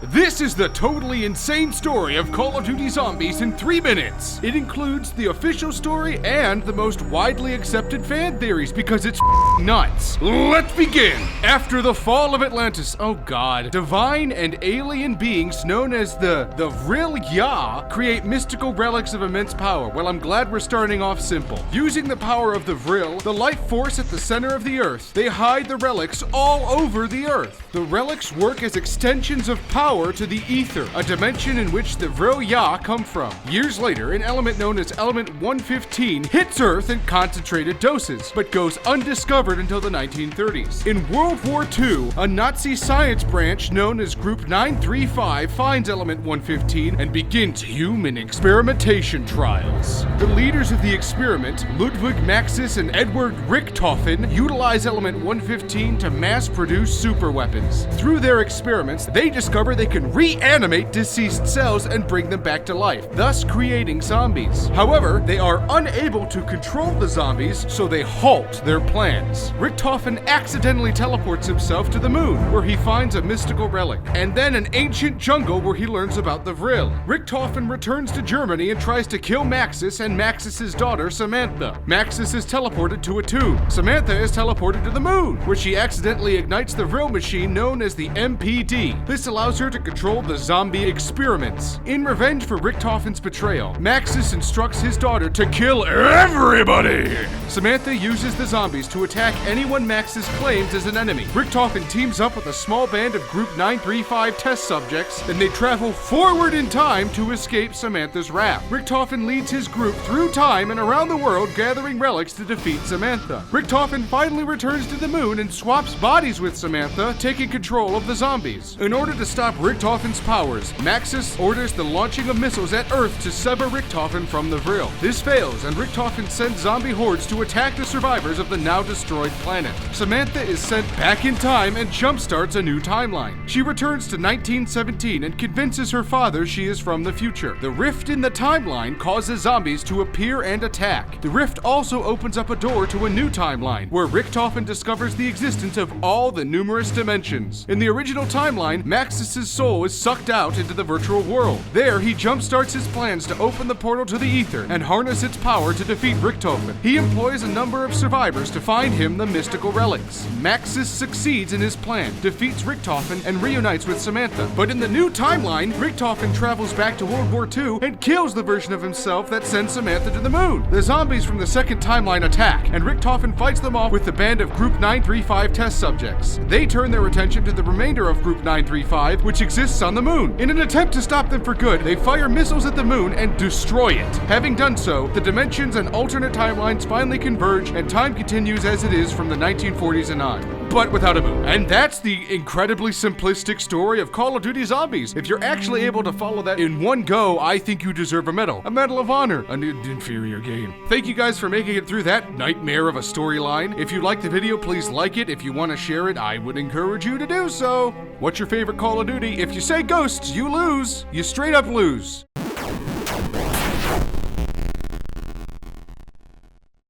This is the totally insane story of Call of Duty Zombies in 3 minutes. It includes the official story and the most widely accepted fan theories because it's nuts. Let's begin. After the fall of Atlantis, oh god, divine and alien beings known as the WAW create mystical relics of immense power. Well, I'm glad we're starting off simple. Using the power of the Vril, the life force at the center of the earth, they hide the relics all over the earth. The relics work as extensions of power to the ether, a dimension in which the WAW come from. Years later, an element known as Element 115 hits Earth in concentrated doses, but goes undiscovered until the 1930s. In World War II, a Nazi science branch known as Group 935 finds Element 115 and begins human experimentation trials. The leaders of the experiment, Ludvig Maxis and Edward Richtofen, utilize Element 115 to mass-produce superweapons. Through their experiments, they discover they can reanimate deceased cells and bring them back to life, thus creating zombies. However, they are unable to control the zombies, so they halt their plans. Richtofen accidentally teleports himself to the moon, where he finds a mystical relic, and then an ancient jungle where he learns about the Vril. Richtofen returns to Germany and tries to kill Maxis and Maxis' daughter, Samantha. Maxis is teleported to a tomb. Samantha is teleported to the moon, where she accidentally ignites the Vril machine known as the MPD. This allows her to control the zombie experiments. In revenge for Richtofen's betrayal, Maxis instructs his daughter to kill everybody! Samantha uses the zombies to attack anyone Maxis claims as an enemy. Richtofen teams up with a small band of Group 935 test subjects, and they travel forward in time to escape Samantha's wrath. Richtofen leads his group through time and around the world gathering relics to defeat Samantha. Richtofen finally returns to the moon and swaps bodies with Samantha, taking control of the zombies. In order to stop Richtofen's powers, Maxis orders the launching of missiles at Earth to sever Richtofen from the Vril. This fails, and Richtofen sends zombie hordes to attack the survivors of the now destroyed planet. Samantha is sent back in time and jumpstarts a new timeline. She returns to 1917 and convinces her father she is from the future. The rift in the timeline causes zombies to appear and attack. The rift also opens up a door to a new timeline, where Richtofen discovers the existence of all the numerous dimensions. In the original timeline, Maxis' soul is sucked out into the virtual world. There, he jumpstarts his plans to open the portal to the ether and harness its power to defeat Richtofen. He employs a number of survivors to find him the mystical relics. Maxis succeeds in his plan, defeats Richtofen, and reunites with Samantha. But in the new timeline, Richtofen travels back to World War II and kills the version of himself that sends Samantha to the moon. The zombies from the second timeline attack, and Richtofen fights them off with the band of Group 935 test subjects. They turn their attention to the remainder of Group 935, which exists on the moon. In an attempt to stop them for good, they fire missiles at the moon and destroy it. Having done so, the dimensions and alternate timelines finally converge, and time continues as it is from the 1940s and on, but without a moon. And that's the incredibly simplistic story of Call of Duty Zombies. If you're actually able to follow that in one go, I think you deserve a Medal of Honor, an inferior game. Thank you guys for making it through that nightmare of a storyline. If you liked the video, please like it. If you want to share it, I would encourage you to do so. What's your favorite Call of Duty? If you say Ghosts, you lose. You straight up lose.